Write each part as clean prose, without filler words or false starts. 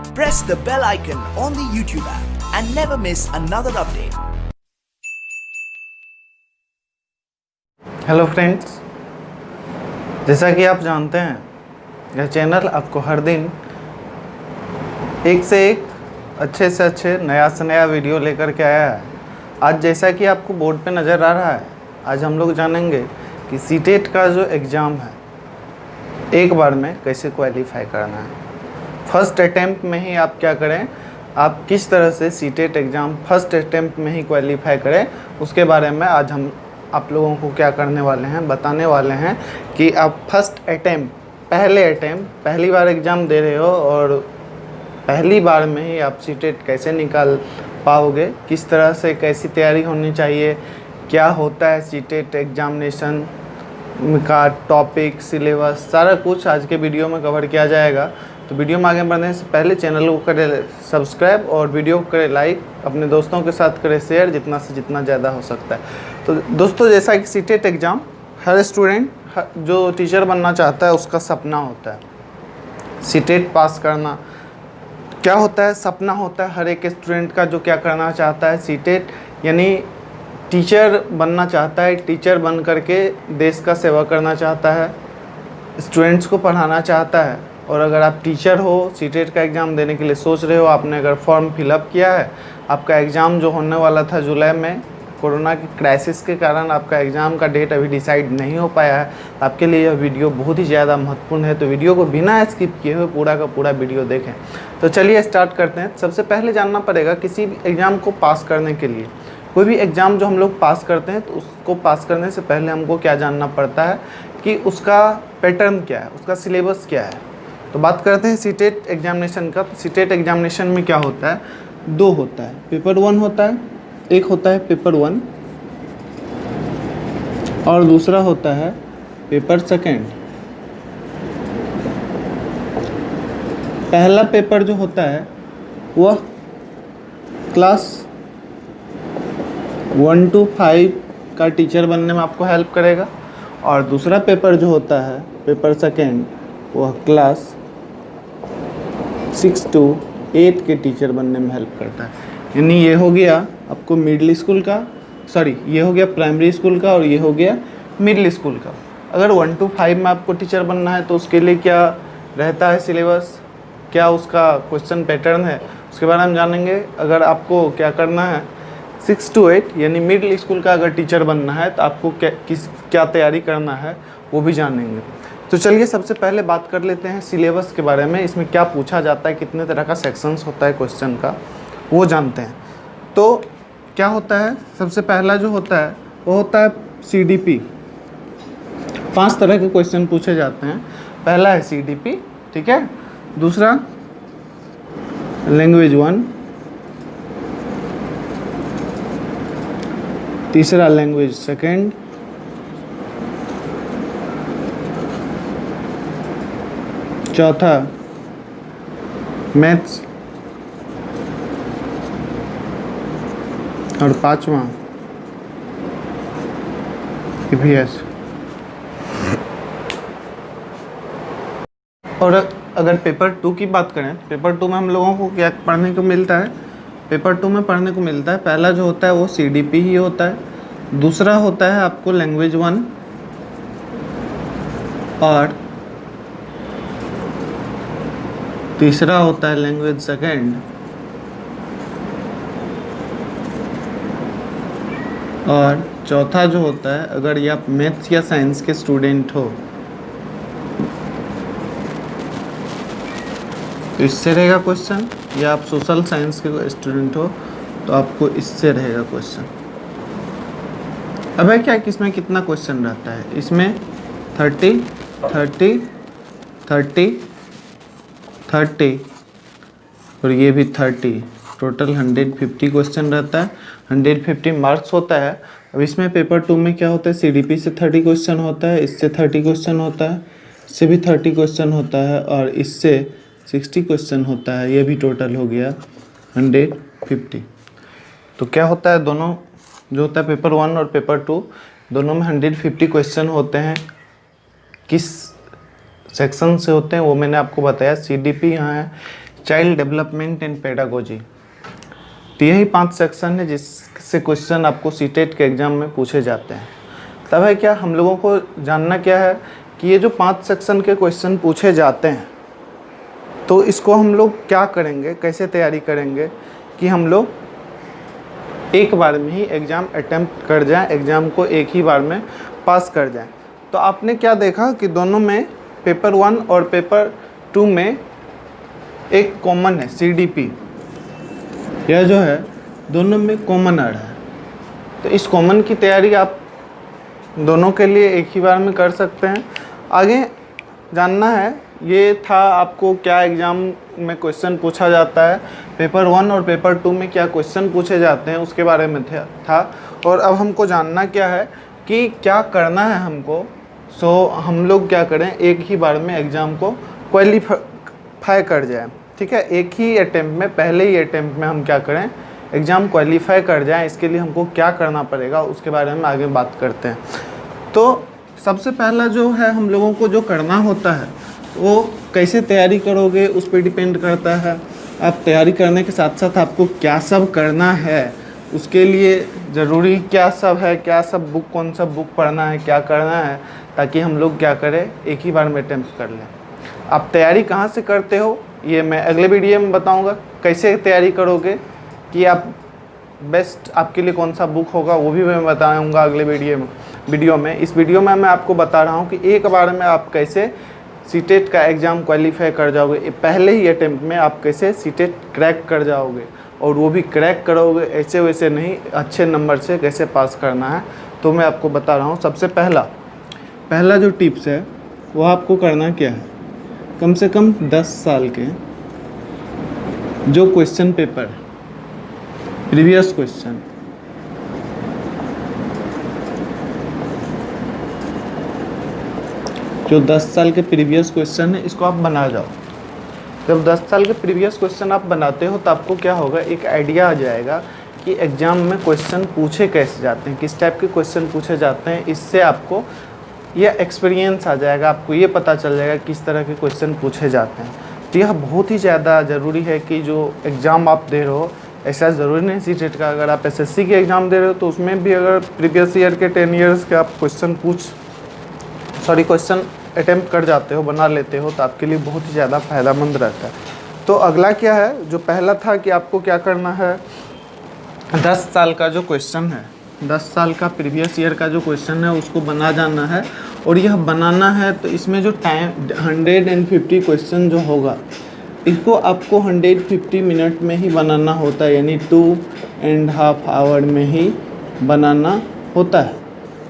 Press the bell icon on the YouTube app and never miss another update. Hello friends, जैसा कि आप जानते हैं यह चैनल आपको हर दिन एक से एक अच्छे से अच्छे नया से नया वीडियो लेकर के आया है। आज जैसा कि आपको बोर्ड पे नज़र आ रहा है, आज हम लोग जानेंगे कि सीटेट का जो एग्ज़ाम है एक बार में कैसे क्वालिफाई करना है। फर्स्ट अटैम्प्ट में ही आप क्या करें, आप किस तरह से सीटेट एग्ज़ाम फर्स्ट अटैम्प्ट में ही क्वालिफाई करें, उसके बारे में आज हम आप लोगों को क्या करने वाले हैं, बताने वाले हैं कि आप फर्स्ट अटैम्प्ट पहली बार एग्ज़ाम दे रहे हो और पहली बार में ही आप सीटेट कैसे निकाल पाओगे, किस तरह से कैसी तैयारी होनी चाहिए, क्या होता है सीटेट एग्जामिनेशन का टॉपिक, सिलेबस, सारा कुछ आज के वीडियो में कवर किया जाएगा। तो वीडियो में आगे बढ़ने से पहले चैनल को करें सब्सक्राइब और वीडियो को करें लाइक, अपने दोस्तों के साथ करें शेयर, जितना से जितना ज़्यादा हो सकता है। तो दोस्तों, जैसा कि सीटेट एग्ज़ाम हर स्टूडेंट जो टीचर बनना चाहता है उसका सपना होता है। सीटेट पास करना क्या होता है, सपना होता है हर एक स्टूडेंट का जो क्या करना चाहता है। सीटेट यानी टीचर बनना चाहता है, टीचर बन करके देश का सेवा करना चाहता है, स्टूडेंट्स को पढ़ाना चाहता है। और अगर आप टीचर हो, सीटेट का एग्ज़ाम देने के लिए सोच रहे हो, आपने अगर फॉर्म फिलअप किया है, आपका एग्ज़ाम जो होने वाला था जुलाई में, कोरोना की क्राइसिस के कारण आपका एग्ज़ाम का डेट अभी डिसाइड नहीं हो पाया है, आपके लिए यह वीडियो बहुत ही ज़्यादा महत्वपूर्ण है। तो वीडियो को बिना स्किप किए हुए पूरा का पूरा वीडियो देखें। तो चलिए स्टार्ट करते हैं। सबसे पहले जानना पड़ेगा किसी भी एग्ज़ाम को पास करने के लिए, कोई भी एग्ज़ाम जो हम लोग पास करते हैं तो उसको पास करने से पहले हमको क्या जानना पड़ता है कि उसका पैटर्न क्या है, उसका सिलेबस क्या है। तो बात करते हैं सीटेट एग्जामिनेशन का। तो सीटेट एग्जामिनेशन में क्या होता है, दो होता है, पेपर 1 होता है, एक होता है पेपर 1 और दूसरा होता है पेपर 2। पहला पेपर जो होता है वह क्लास 1 to 5 का टीचर बनने में आपको हेल्प करेगा और दूसरा पेपर जो होता है पेपर 2 वह क्लास 6 to 8 के टीचर बनने में हेल्प करता है। यानी ये हो गया आपको मिडिल स्कूल का, ये हो गया प्राइमरी स्कूल का और ये हो गया मिडिल स्कूल का। अगर 1 to 5 में आपको टीचर बनना है तो उसके लिए क्या रहता है सिलेबस, क्या उसका क्वेश्चन पैटर्न है, उसके बारे में जानेंगे। अगर आपको क्या करना है 6 to 8 यानी मिडिल स्कूल का अगर टीचर बनना है तो आपको क्या तैयारी करना है वो भी जानेंगे। तो चलिए सबसे पहले बात कर लेते हैं सिलेबस के बारे में, इसमें क्या पूछा जाता है, कितने तरह का सेक्शंस होता है क्वेश्चन का, वो जानते हैं। तो क्या होता है, सबसे पहला जो होता है वो होता है CDP। 5 तरह के क्वेश्चन पूछे जाते हैं। पहला है CDP, ठीक है, दूसरा लैंग्वेज 1, तीसरा लैंग्वेज 2, चौथा मैथ्स और 5वां EVS। और अगर पेपर 2 की बात करें, पेपर 2 में हम लोगों को क्या पढ़ने को मिलता है, पेपर 2 में पढ़ने को मिलता है, पहला जो होता है वो CDP ही होता है, दूसरा होता है आपको लैंग्वेज 1 और तीसरा होता है लैंग्वेज 2 और चौथा जो होता है, अगर ये आप मैथ्स या साइंस के स्टूडेंट हो तो इससे रहेगा क्वेश्चन, या आप सोशल साइंस के स्टूडेंट हो तो आपको इससे रहेगा क्वेश्चन। अब है क्या कि इसमें कितना क्वेश्चन रहता है, इसमें 30 30 30 30 और ये भी 30, टोटल 150 क्वेश्चन रहता है, 150 मार्क्स होता है। अब इसमें पेपर 2 में क्या होता है, CDP से 30 क्वेश्चन होता है, इससे 30 क्वेश्चन होता है, इससे भी 30 क्वेश्चन होता है और इससे 60 क्वेश्चन होता है। ये भी टोटल हो गया 150। तो क्या होता है, दोनों जो होता है पेपर 1 और पेपर 2 दोनों में 150 क्वेश्चन होते हैं। किस सेक्शन से होते हैं वो मैंने आपको बताया। CDP यहाँ है, चाइल्ड डेवलपमेंट एंड पेडागोजी। तो यही 5 सेक्शन है जिससे क्वेश्चन आपको सीटेट के एग्ज़ाम में पूछे जाते हैं। तब है क्या हम लोगों को जानना क्या है कि ये जो 5 सेक्शन के क्वेश्चन पूछे जाते हैं तो इसको हम लोग क्या करेंगे, कैसे तैयारी करेंगे कि हम लोग एक बार में ही एग्ज़ाम अटेम्प्ट कर जाएं, एग्ज़ाम को एक ही बार में पास कर जाएं। तो आपने क्या देखा कि दोनों में पेपर 1 और पेपर 2 में एक कॉमन है CDP, यह जो है दोनों में कॉमन आ रहा है। तो इस कॉमन की तैयारी आप दोनों के लिए एक ही बार में कर सकते हैं। आगे जानना है ये था आपको क्या एग्ज़ाम में क्वेश्चन पूछा जाता है, पेपर 1 और पेपर 2 में क्या क्वेश्चन पूछे जाते हैं उसके बारे में था। और अब हमको जानना क्या है कि क्या करना है हमको। हम लोग क्या करें, एक ही बार में एग्ज़ाम को क्वालिफाई कर जाए। ठीक है, एक ही अटेम्प्ट में, पहले ही अटेम्प्ट में हम क्या करें, एग्ज़ाम क्वालिफाई कर जाएं। इसके लिए हमको क्या करना पड़ेगा उसके बारे में आगे बात करते हैं। तो सबसे पहला जो है हम लोगों को जो करना होता है वो कैसे तैयारी करोगे उस पर डिपेंड करता है। आप तैयारी करने के साथ साथ आपको क्या सब करना है, उसके लिए ज़रूरी क्या सब है, क्या सब बुक, कौन सा बुक पढ़ना है, क्या करना है, ताकि हम लोग क्या करें, एक ही बार में अटेम्प्ट कर लें। आप तैयारी कहाँ से करते हो ये मैं अगले वीडियो में बताऊंगा। कैसे तैयारी करोगे कि आप बेस्ट आपके लिए कौन सा बुक होगा वो भी मैं बताऊंगा अगले वीडियो में। इस वीडियो में मैं आपको बता रहा हूँ कि एक बार में आप कैसे सीटेट का एग्ज़ाम क्वालिफाई कर जाओगे, पहले ही अटेम्प्ट में आप कैसे सीटेट क्रैक कर जाओगे, और वो भी क्रैक करोगे, ऐसे वैसे नहीं, अच्छे नंबर से कैसे पास करना है तो मैं आपको बता रहा हूँ। सबसे पहला जो टिप्स है वो आपको करना क्या है, कम से कम 10 साल के जो क्वेश्चन पेपर, प्रीवियस क्वेश्चन, जो 10 साल के प्रीवियस क्वेश्चन है इसको आप बना जाओ। जब 10 साल के प्रीवियस क्वेश्चन आप बनाते हो तो आपको क्या होगा, एक आइडिया आ जाएगा कि एग्ज़ाम में क्वेश्चन पूछे कैसे जाते हैं, किस टाइप के क्वेश्चन पूछे जाते हैं। इससे आपको यह एक्सपीरियंस आ जाएगा, आपको ये पता चल जाएगा किस तरह के क्वेश्चन पूछे जाते हैं। तो यह बहुत ही ज़्यादा ज़रूरी है कि जो एग्ज़ाम आप दे रहे हो, ऐसा ज़रूरी नहीं सीटेट का, अगर आप SSC के एग्ज़ाम दे रहे हो तो उसमें भी अगर प्रीवियस ईयर के 10 ईयर्स के आप क्वेश्चन अटेम्प्ट कर जाते हो, बना लेते हो, तो आपके लिए बहुत ही ज़्यादा फ़ायदेमंद रहता है। तो अगला क्या है, जो पहला था कि आपको क्या करना है, 10 साल का जो क्वेश्चन है, 10 साल का प्रीवियस ईयर का जो क्वेश्चन है उसको बना जाना है। और यह बनाना है तो इसमें जो टाइम 150 क्वेश्चन जो होगा इसको आपको 150 मिनट में ही बनाना होता है, यानी 2.5 आवर में ही बनाना होता है।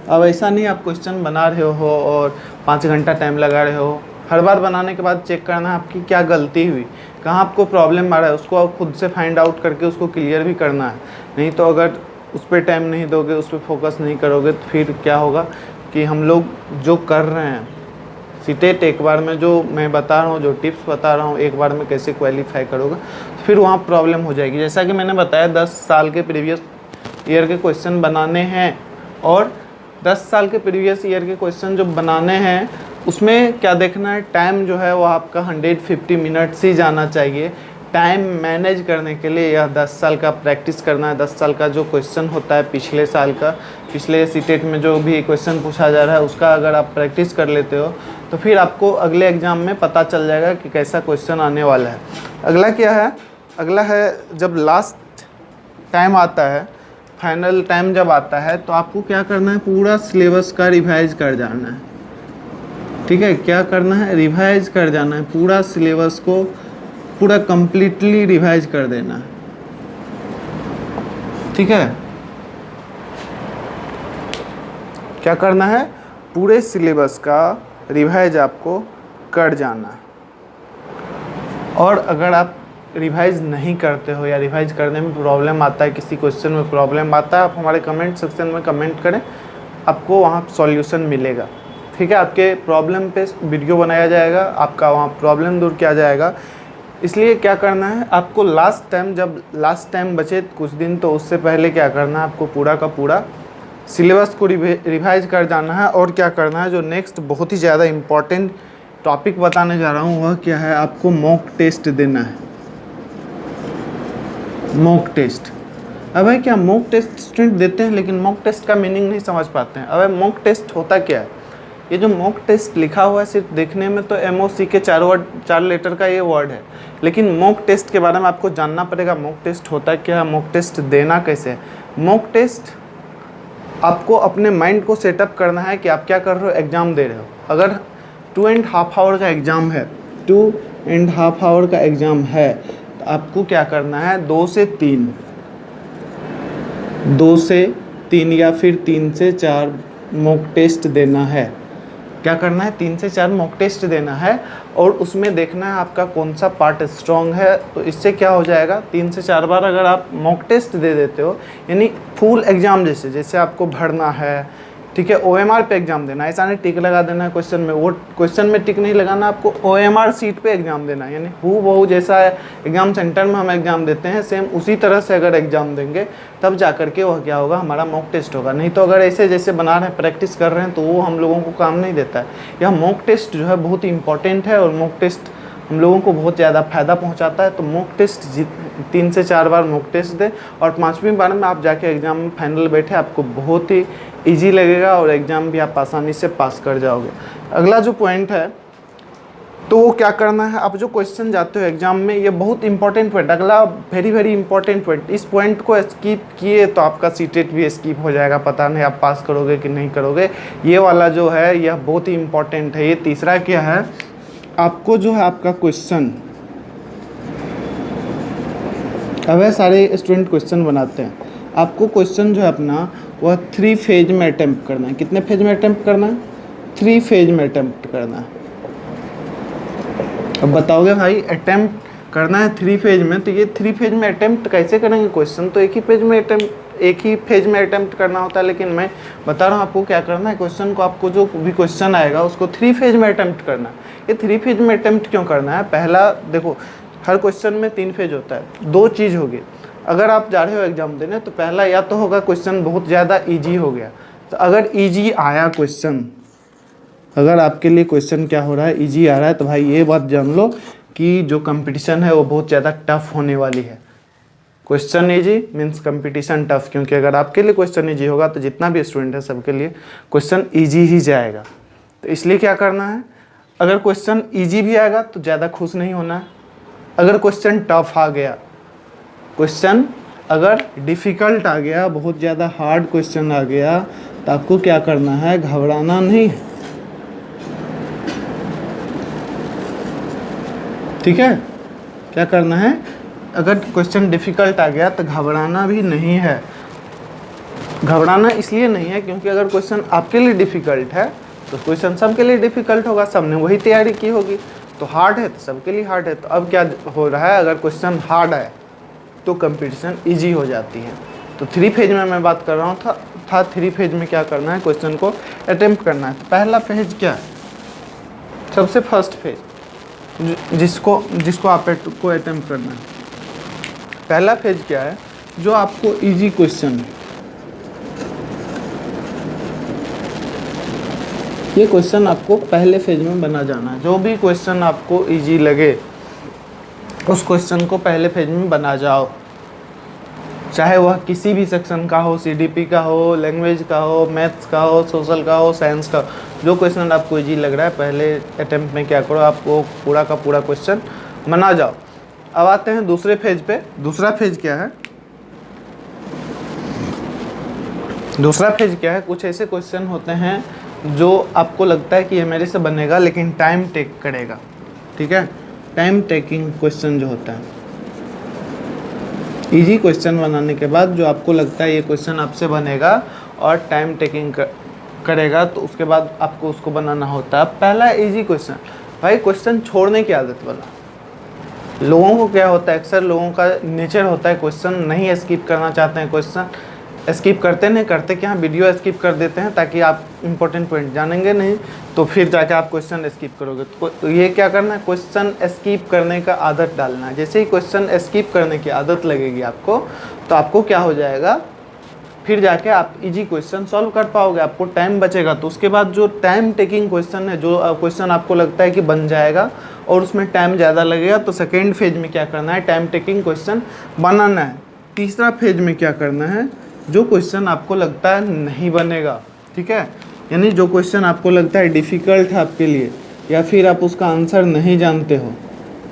अब ऐसा नहीं आप क्वेश्चन बना रहे हो और 5 घंटा टाइम लगा रहे हो। हर बार बनाने के बाद चेक करना है आपकी क्या गलती हुई, कहाँ आपको प्रॉब्लम आ रहा है, उसको आप खुद से फाइंड आउट करके उसको क्लियर भी करना है। नहीं तो अगर उस पर टाइम नहीं दोगे, उस पर फोकस नहीं करोगे तो फिर क्या होगा कि हम लोग जो कर रहे हैं सीटेट एक बार में, जो मैं बता रहा हूँ, जो टिप्स बता रहा हूँ, एक बार में कैसे क्वालिफाई करोगे, फिर वहाँ प्रॉब्लम हो जाएगी। जैसा कि मैंने बताया 10 साल के प्रीवियस ईयर के क्वेश्चन बनाने हैं, और 10 साल के प्रीवियस ईयर के क्वेश्चन जो बनाने हैं उसमें क्या देखना है, टाइम जो है वो आपका 150 मिनट्स ही जाना चाहिए। टाइम मैनेज करने के लिए यह 10 साल का प्रैक्टिस करना है। 10 साल का जो क्वेश्चन होता है पिछले साल का, पिछले सीटेट में जो भी क्वेश्चन पूछा जा रहा है उसका अगर आप प्रैक्टिस कर लेते हो तो फिर आपको अगले एग्ज़ाम में पता चल जाएगा कि कैसा क्वेश्चन आने वाला है। अगला क्या है, अगला है जब लास्ट टाइम आता है, फाइनल टाइम जब आता है तो आपको क्या करना है, पूरा सिलेबस का रिवाइज कर जाना है। ठीक है, क्या करना है, रिवाइज कर जाना है, पूरा सिलेबस को पूरा कंप्लीटली रिवाइज कर देना है। ठीक है, क्या करना है, पूरे सिलेबस का रिवाइज आपको कर जाना है। और अगर आप रिवाइज नहीं करते हो या रिवाइज करने में प्रॉब्लम आता है, किसी क्वेश्चन में प्रॉब्लम आता है, आप हमारे कमेंट सेक्शन में कमेंट करें, आपको वहाँ सॉल्यूशन मिलेगा। ठीक है, आपके प्रॉब्लम पे वीडियो बनाया जाएगा, आपका वहाँ प्रॉब्लम दूर किया जाएगा। इसलिए क्या करना है आपको, लास्ट टाइम जब लास्ट टाइम बचे कुछ दिन, तो उससे पहले क्या करना है, आपको पूरा का पूरा सिलेबस को रिवाइज कर जाना है। और क्या करना है, जो नेक्स्ट बहुत ही ज़्यादा इम्पॉर्टेंट टॉपिक बताने जा रहा हूँ वह क्या है, आपको मॉक टेस्ट देना है। Mock test. अब भाई क्या मॉक टेस्ट स्टूडेंट देते हैं लेकिन मॉक टेस्ट का मीनिंग नहीं समझ पाते हैं। अब मॉक टेस्ट होता क्या है? ये जो मॉक टेस्ट लिखा हुआ है सिर्फ देखने में तो MOC के 4 लेटर का ये वर्ड है, लेकिन मॉक टेस्ट के बारे में आपको जानना पड़ेगा। मॉक टेस्ट होता क्या है, मॉक टेस्ट देना कैसे है। मॉक टेस्ट आपको अपने माइंड को सेटअप करना है कि आप क्या कर रहे हो, एग्ज़ाम दे रहे हो। अगर 2.5 आवर का एग्ज़ाम है, 2.5 आवर का एग्ज़ाम है, तो आपको क्या करना है, 2 से 3 या फिर 3 से 4 मॉक टेस्ट देना है। क्या करना है, 3 से 4 मॉक टेस्ट देना है और उसमें देखना है आपका कौन सा पार्ट स्ट्रॉन्ग है। तो इससे क्या हो जाएगा, 3 से 4 बार अगर आप मॉक टेस्ट दे देते हो, यानी फुल एग्ज़ाम जैसे आपको भरना है, ठीक है, OMR पे एग्ज़ाम देना है, ऐसा नहीं टिक लगा देना है क्वेश्चन में, वो क्वेश्चन में टिक नहीं लगाना, आपको OMR सीट पे एग्ज़ाम देना है। यानी हूबहू जैसा एग्ज़ाम सेंटर में हम एग्ज़ाम देते हैं, सेम उसी तरह से अगर एग्ज़ाम देंगे तब जा कर के वह क्या होगा, हमारा मॉक टेस्ट होगा। नहीं तो अगर ऐसे जैसे बना रहे हैं, प्रैक्टिस कर रहे हैं, तो वो हम लोगों को काम नहीं देता है। यह मॉक टेस्ट जो है बहुत ही इंपॉर्टेंट है और मॉक टेस्ट हम लोगों को बहुत ज़्यादा फ़ायदा पहुंचाता है। तो मॉक टेस्ट 3 से 4 बार मॉक टेस्ट दें और 5वीं बार में आप जाके एग्ज़ाम में फाइनल बैठे, आपको बहुत ही इजी लगेगा और एग्ज़ाम भी आप आसानी से पास कर जाओगे। अगला जो पॉइंट है तो वो क्या करना है, आप जो क्वेश्चन जाते हो एग्ज़ाम में, ये बहुत इंपॉर्टेंट पॉइंट, अगला वेरी इंपॉर्टेंट पॉइंट। इस पॉइंट को स्किप किए तो आपका सीटेट भी स्किप हो जाएगा, पता नहीं आप पास करोगे कि नहीं करोगे। ये वाला जो है यह बहुत ही इंपॉर्टेंट है। ये तीसरा क्या है, आपको जो है आपका क्वेश्चन, अब सारे स्टूडेंट क्वेश्चन बनाते हैं, आपको क्वेश्चन जो है अपना वह 3 फेज में अटैम्प्ट करना है। कितने फेज में अटैम्प्ट करना है, 3 फेज में अटैम्प्ट करना है। अब बताओगे भाई अटैम्प्ट करना है 3 फेज में, तो ये 3 फेज में अटैम्प्ट कैसे करेंगे, क्वेश्चन तो एक ही फेज में अटैम्प्ट करना होता है। लेकिन मैं बता रहा हूँ आपको क्या करना है, क्वेश्चन को, आपको जो भी क्वेश्चन आएगा उसको 3 फेज में अटैम्प्ट करना है। ये 3 फेज में अटैम्प्ट क्यों करना है, पहला देखो हर क्वेश्चन में 3 फेज होता है। 2 चीज़ होगी, अगर आप जा रहे हो एग्जाम देने तो पहला या तो होगा क्वेश्चन बहुत ज़्यादा ईजी हो गया, तो अगर ईजी आया क्वेश्चन, अगर आपके लिए क्वेश्चन क्या हो रहा है, ईजी आ रहा है, तो भाई ये बात जान लो कि जो कंपटीशन है वो बहुत ज़्यादा टफ होने वाली है। Question easy means competition tough, क्योंकि अगर आपके लिए क्वेश्चन ईजी होगा तो जितना भी स्टूडेंट है सबके लिए क्वेश्चन ईजी ही जाएगा। तो इसलिए क्या करना है, अगर क्वेश्चन ईजी भी आएगा तो ज़्यादा खुश नहीं होना है। अगर क्वेश्चन टफ आ गया, क्वेश्चन अगर डिफ़िकल्ट आ गया, बहुत ज़्यादा हार्ड क्वेश्चन आ गया, तो आपको क्या करना है, घबराना नहीं है, ठीक है। क्या करना है, अगर क्वेश्चन डिफ़िकल्ट आ गया तो घबराना भी नहीं है। घबराना इसलिए नहीं है क्योंकि अगर क्वेश्चन आपके लिए डिफ़िकल्ट है तो क्वेश्चन सबके लिए डिफ़िकल्ट होगा, सबने वही तैयारी की होगी। तो हार्ड है तो सबके लिए हार्ड है। तो अब क्या हो रहा है, अगर क्वेश्चन हार्ड है तो कंपटीशन ईजी हो जाती है। तो 3 फेज में मैं बात कर रहा हूँ था 3 फेज में क्या करना है, क्वेश्चन को अटेम्प्ट करना है। तो पहला फेज क्या है, सबसे फर्स्ट फेज जिसको आपको अटेम्प्ट करना है। पहला फेज क्या है, जो आपको इजी क्वेश्चन है, ये क्वेश्चन आपको पहले फेज में बना जाना है। जो भी क्वेश्चन आपको इजी लगे उस क्वेश्चन को पहले फेज में बना जाओ, चाहे वह किसी भी सेक्शन का हो, CDP का हो, लैंग्वेज का हो, मैथ्स का हो, सोशल का हो, साइंस का, जो क्वेश्चन आपको इजी लग रहा है पहले अटेम्प्ट में क्या करो, आपको पूरा का पूरा क्वेश्चन बना जाओ। अब आते हैं दूसरे फेज पे। दूसरा फेज क्या है, दूसरा फेज क्या है, कुछ ऐसे क्वेश्चन होते हैं जो आपको लगता है कि ये मेरे से बनेगा लेकिन टाइम टेक करेगा, ठीक है। टाइम टेकिंग क्वेश्चन जो होता है, इजी क्वेश्चन बनाने के बाद जो आपको लगता है ये क्वेश्चन आपसे बनेगा और टाइम टेकिंग करेगा, तो उसके बाद आपको उसको बनाना होता है। पहला इजी क्वेश्चन, भाई क्वेश्चन छोड़ने की आदत वाला। लोगों को क्या होता है, अक्सर लोगों का नेचर होता है क्वेश्चन नहीं स्किप करना चाहते हैं, क्वेश्चन स्किप करते नहीं, करते क्या वीडियो स्किप कर देते हैं ताकि आप इंपॉर्टेंट पॉइंट जानेंगे नहीं, तो फिर जाके आप क्वेश्चन स्किप करोगे। तो ये क्या करना है, क्वेश्चन स्किप करने का आदत डालना है। जैसे ही क्वेश्चन स्किप करने की आदत लगेगी आपको, तो आपको क्या हो जाएगा, फिर जाके आप इजी क्वेश्चन सॉल्व कर पाओगे, आपको टाइम बचेगा। तो उसके बाद जो टाइम टेकिंग क्वेश्चन है, जो क्वेश्चन आपको लगता है कि बन जाएगा और उसमें टाइम ज़्यादा लगेगा, तो सेकेंड फेज में क्या करना है, टाइम टेकिंग क्वेश्चन बनाना है। तीसरा फेज में क्या करना है, जो क्वेश्चन आपको लगता है नहीं बनेगा, ठीक है, यानी जो क्वेश्चन आपको लगता है डिफ़िकल्ट है आपके लिए या फिर आप उसका आंसर नहीं जानते हो,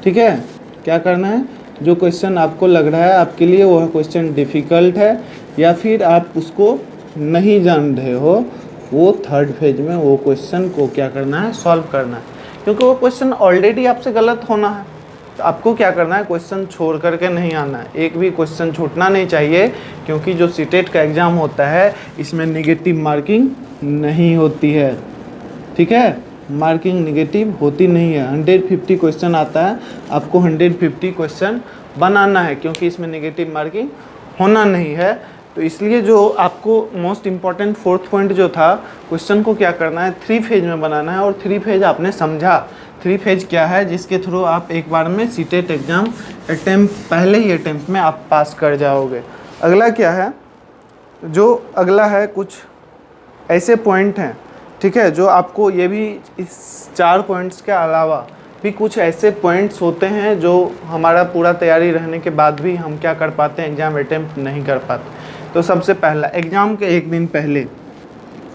ठीक है, क्या करना है, जो क्वेश्चन आपको लग रहा है आपके लिए वह क्वेश्चन डिफ़िकल्ट है या फिर आप उसको नहीं जान रहे हो, वो थर्ड फेज में वो क्वेश्चन को क्या करना है, सॉल्व करना है, क्योंकि वो क्वेश्चन ऑलरेडी आपसे गलत होना है। तो आपको क्या करना है, क्वेश्चन छोड़ करके नहीं आना है, एक भी क्वेश्चन छूटना नहीं चाहिए, क्योंकि जो सीटेट का एग्ज़ाम होता है इसमें नेगेटिव मार्किंग नहीं होती है, ठीक है, मार्किंग नेगेटिव होती नहीं है। 150 क्वेश्चन आता है, आपको 150 क्वेश्चन बनाना है, क्योंकि इसमें नेगेटिव मार्किंग होना नहीं है। तो इसलिए जो आपको मोस्ट इम्पॉर्टेंट फोर्थ पॉइंट जो था, क्वेश्चन को क्या करना है, 3 फेज में बनाना है, और 3 फेज आपने समझा। 3 फेज क्या है, जिसके थ्रू आप एक बार में सीटेट एग्ज़ाम पहले ही अटैम्प्ट में आप पास कर जाओगे। अगला क्या है, जो अगला है कुछ ऐसे पॉइंट हैं, ठीक है, जो आपको ये भी इस 4 पॉइंट्स के अलावा भी कुछ ऐसे पॉइंट्स होते हैं जो हमारा पूरा तैयारी रहने के बाद भी हम क्या कर पाते हैं, एग्ज़ाम अटैम्प्ट नहीं कर पाते। तो सबसे पहला, एग्ज़ाम के एक दिन पहले,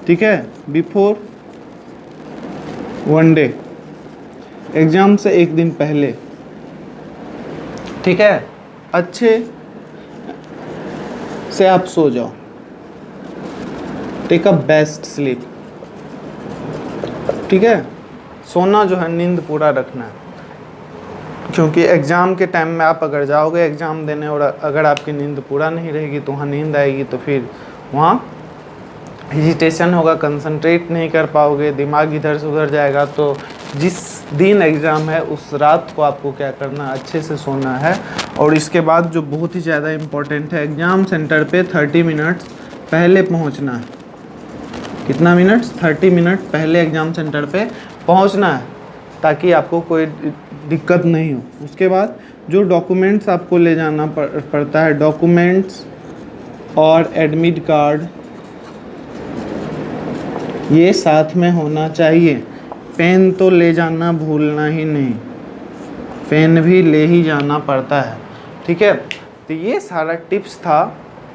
ठीक है, बिफोर 1 डे, एग्ज़ाम से एक दिन पहले, ठीक है, अच्छे से आप सो जाओ, टेक अ बेस्ट स्लीप, ठीक है, सोना जो है, नींद पूरा रखना है, क्योंकि एग्ज़ाम के टाइम में आप अगर जाओगे एग्ज़ाम देने और अगर आपकी नींद पूरा नहीं रहेगी तो वहाँ नींद आएगी, तो फिर वहाँ हेजिटेशन होगा, कंसंट्रेट नहीं कर पाओगे, दिमाग इधर से उधर जाएगा। तो जिस दिन एग्ज़ाम है उस रात को आपको क्या करना है, अच्छे से सोना है। और इसके बाद जो बहुत ही ज़्यादा इम्पोर्टेंट है, एग्ज़ाम सेंटर पे 30 मिनट्स पहले पहुंचना है। कितना मिनट्स, 30 मिनट पहले एग्ज़ाम सेंटर पे पहुंचना है, ताकि आपको कोई दिक्कत नहीं हो। उसके बाद जो डॉक्यूमेंट्स आपको ले जाना पड़ता है, डॉक्यूमेंट्स और एडमिट कार्ड, ये साथ में होना चाहिए। पेन तो ले जाना भूलना ही नहीं, पेन भी ले ही जाना पड़ता है, ठीक है। तो ये सारा टिप्स था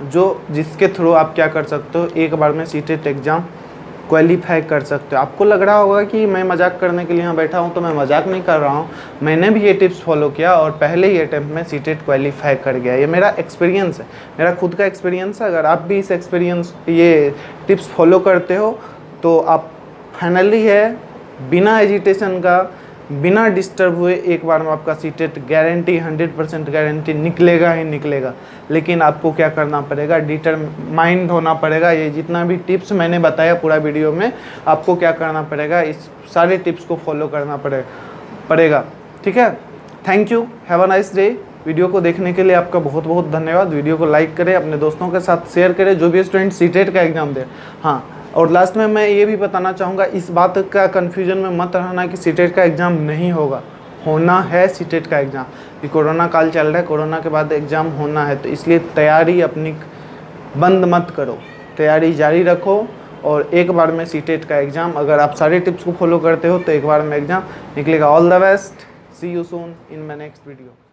जो जिसके थ्रू आप क्या कर सकते हो, एक बार में सीटेट एग्ज़ाम क्वालिफाई कर सकते हो। आपको लग रहा होगा कि मैं मजाक करने के लिए यहाँ बैठा हूँ, तो मैं मजाक नहीं कर रहा हूँ, मैंने भी ये टिप्स फॉलो किया और पहले ही अटैम्प्ट में सीटेट क्वालिफाई कर गया। ये मेरा एक्सपीरियंस है, मेरा खुद का एक्सपीरियंस है। अगर आप भी इस ये टिप्स फॉलो करते हो तो आप फाइनली है बिना एजिटेशन का, बिना डिस्टर्ब हुए एक बार में आपका सीटेट गारंटी 100% गारंटी निकलेगा ही निकलेगा। लेकिन आपको क्या करना पड़ेगा, डिटरमाइंड होना पड़ेगा। ये जितना भी टिप्स मैंने बताया पूरा वीडियो में, आपको क्या करना पड़ेगा, इस सारे टिप्स को फॉलो करना पड़ेगा, ठीक है। Thank you, have a nice day. Video को देखने के लिए आपका बहुत बहुत धन्यवाद। वीडियो को लाइक करें, अपने दोस्तों के साथ शेयर करें जो भी स्टूडेंट सीटेट का एग्ज़ाम दे। हाँ, और लास्ट में मैं ये भी बताना चाहूँगा, इस बात का कन्फ्यूजन में मत रहना कि सीटेट का एग्ज़ाम नहीं होगा, होना है सीटेट का एग्ज़ाम। ये कोरोना काल चल रहा है, कोरोना के बाद एग्ज़ाम होना है, तो इसलिए तैयारी अपनी बंद मत करो, तैयारी जारी रखो। और एक बार में सीटेट का एग्ज़ाम, अगर आप सारे टिप्स को फॉलो करते हो तो एक बार में एग्ज़ाम निकलेगा। All the best, see you soon in my next video.